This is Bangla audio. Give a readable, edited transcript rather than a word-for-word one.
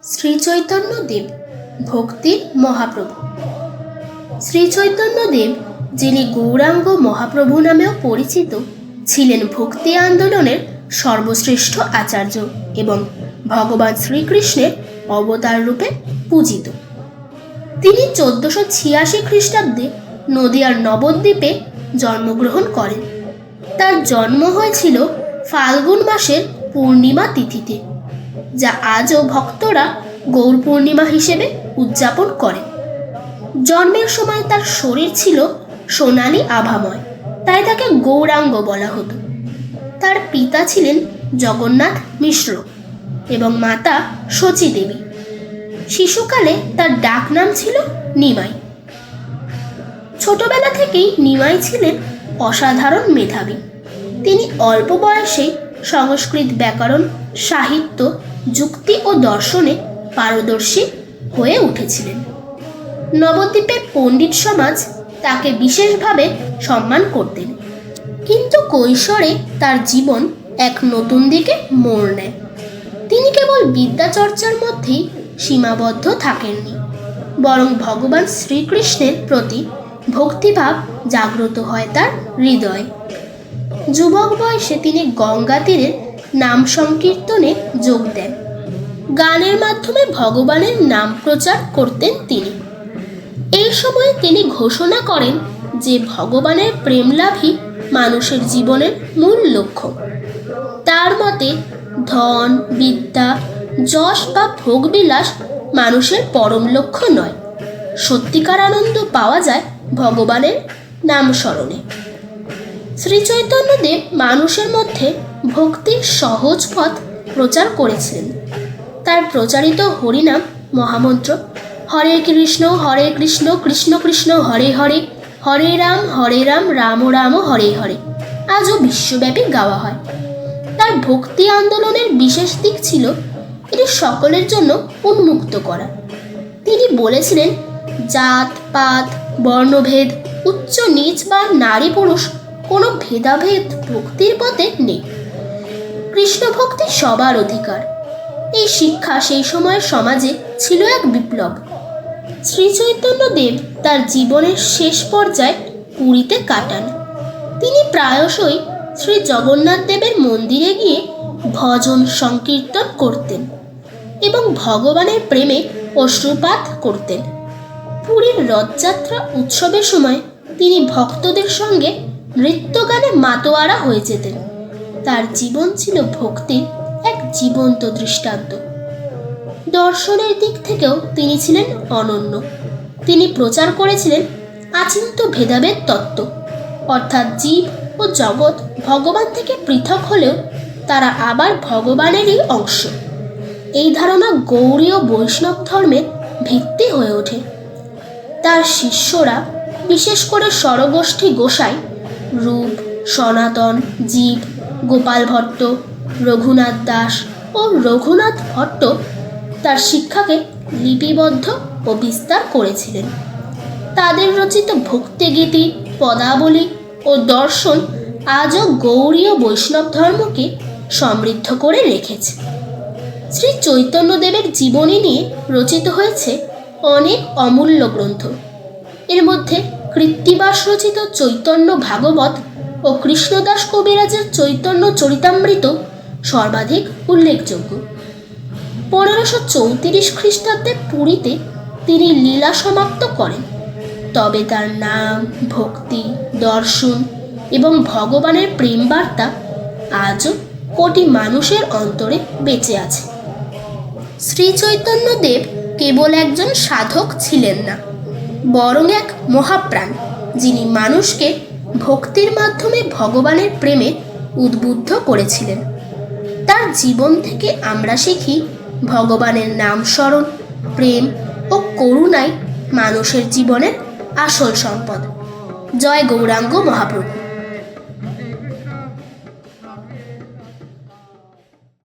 শ্রী চৈতন্য দেব ভক্তির মহাপ্রভু। শ্রী চৈতন্য দেব, যিনি গৌরাঙ্গ মহাপ্রভু নামেও পরিচিত, ছিলেন ভক্তি আন্দোলনের সর্বশ্রেষ্ঠ আচার্য এবং ভগবান শ্রীকৃষ্ণের অবতার রূপে পূজিত। তিনি 1486 খ্রিস্টাব্দে নদিয়ার নবদ্বীপে জন্মগ্রহণ করেন। তার জন্ম হয়েছিল ফাল্গুন মাসের পূর্ণিমা তিথিতে, যা আজও ভক্তরা গৌর পূর্ণিমা হিসেবে উদযাপন করে। জন্মের সময় তার শরীর ছিল সোনালী আভাময়, তাই তাকে গৌরাঙ্গ বলা হতো। তার পিতা ছিলেন জগন্নাথ মিশ্র এবং মাতা শচী দেবী। শিশুকালে তার ডাক নাম ছিল নিমাই। ছোটবেলা থেকেই নিমাই ছিলেন অসাধারণ মেধাবী। তিনি অল্প বয়সেই সংস্কৃত ব্যাকরণ, সাহিত্য, যুক্তি ও দর্শনে পারদর্শী হয়ে উঠেছিলেন। নবদ্বীপের পণ্ডিত সমাজ তাকে বিশেষভাবে সম্মান করতেন। কিন্তু কৈশোরে তার জীবন এক নতুন দিকে মোড় নেয়। তিনি কেবল বিদ্যাচর্চার মধ্যেই সীমাবদ্ধ থাকেননি, বরং ভগবান শ্রীকৃষ্ণের প্রতি ভক্তিভাব জাগ্রত হয় তার হৃদয়ে। যুবক বয়সে তিনি গঙ্গা তীরের নাম সংকীর্তনে যোগ দেন। গানের মাধ্যমে ভগবানের নাম প্রচার করতেন তিনি। এই সময় তিনি ঘোষণা করেন যে ভগবানের প্রেম লাভই মানুষের জীবনের মূল লক্ষ্য। তার মতে ধন, বিদ্যা, যশ বা ভোগবিলাস মানুষের পরম লক্ষ্য নয়। সত্যিকার আনন্দ পাওয়া যায় ভগবানের নাম স্মরণে। শ্রী চৈতন্যদেব মানুষের মধ্যে ভক্তির সহজ পথ প্রচার করেছিলেন। তার প্রচারিত হরিনাম মহামন্ত্র হরে কৃষ্ণ কৃষ্ণ কৃষ্ণ হরে হরে, হরে রাম রাম রাম হরে হরে আজও বিশ্বব্যাপী গাওয়া হয়। তার ভক্তি আন্দোলনের বিশেষ দিক ছিল এটি সকলের জন্য উন্মুক্ত করা। তিনি বলেছিলেন, জাত পাত, বর্ণভেদ, উচ্চ নীচ বা নারী পুরুষ কোনো ভেদাভেদ ভক্তির পথে নেই। কৃষ্ণ ভক্তি সবার অধিকার। এই শিক্ষা সেই সময়ের সমাজে ছিল এক বিপ্লব। শ্রী চৈতন্য দেব তার জীবনের শেষ পর্যায়ে পুরীতে কাটান। তিনি প্রায়শই শ্রী জগন্নাথ দেবের মন্দিরে গিয়ে ভজন সংকীর্তন করতেন এবং ভগবানের প্রেমে অশ্রুপাত করতেন। পুরীর রথযাত্রা উৎসবের সময় তিনি ভক্তদের সঙ্গে নৃত্যগানে মাতোয়ারা হয়ে যেতেন। তার জীবন ছিল ভক্তির এক জীবন্ত দৃষ্টান্ত। দর্শনের দিক থেকেও তিনি ছিলেন অনন্য। তিনি প্রচার করেছিলেন আচিন্ত ভেদাভেদ তত্ত্ব, অর্থাৎ জীব ও জগৎ ভগবান থেকে পৃথক হলেও তারা আবার ভগবানেরই অংশ। এই ধারণা গৌড়ীয় বৈষ্ণব ধর্মের ভিত্তি হয়ে ওঠে। তার শিষ্যরা, বিশেষ করে স্বরগোষ্ঠী গোসাই রূপ, সনাতন, জীব, গোপাল ভট্ট, রঘুনাথ দাস ও রঘুনাথ ভট্ট তার শিক্ষাকে লিপিবদ্ধ ও বিস্তার করেছিলেন। তাদের রচিত ভক্তিগীতি, পদাবলী ও দর্শন আজও গৌড়ীয় বৈষ্ণব ধর্মকে সমৃদ্ধ করে রেখেছে। শ্রী চৈতন্যদেবের জীবনী নিয়ে রচিত হয়েছে অনেক অমূল্য গ্রন্থ। এর মধ্যে কৃত্তিবাস রচিত চৈতন্য ভাগবত ও কৃষ্ণদাস কবিরাজের চৈতন্য চরিতামৃত সর্বাধিক উল্লেখযোগ্য। 1534 খ্রিস্টাব্দে পুরীতে তিনি লীলা সমাপ্ত করেন। তবে তার নাম, ভক্তি, দর্শন এবং ভগবানের প্রেম বার্তা আজও কোটি মানুষের অন্তরে বেঁচে আছে। শ্রী চৈতন্যদেব কেবল একজন সাধক ছিলেন না, বরং এক মহাপ্রাণ, যিনি মানুষকে ভক্তির মাধ্যমে ভগবানের প্রেমে উদ্বুদ্ধ করেছিলেন। তার জীবন থেকে আমরা শিখি ভগবানের নাম স্মরণ, প্রেম ও করুণাই মানুষের জীবনের আসল সম্পদ। জয় গৌরাঙ্গ মহাপ্রভু।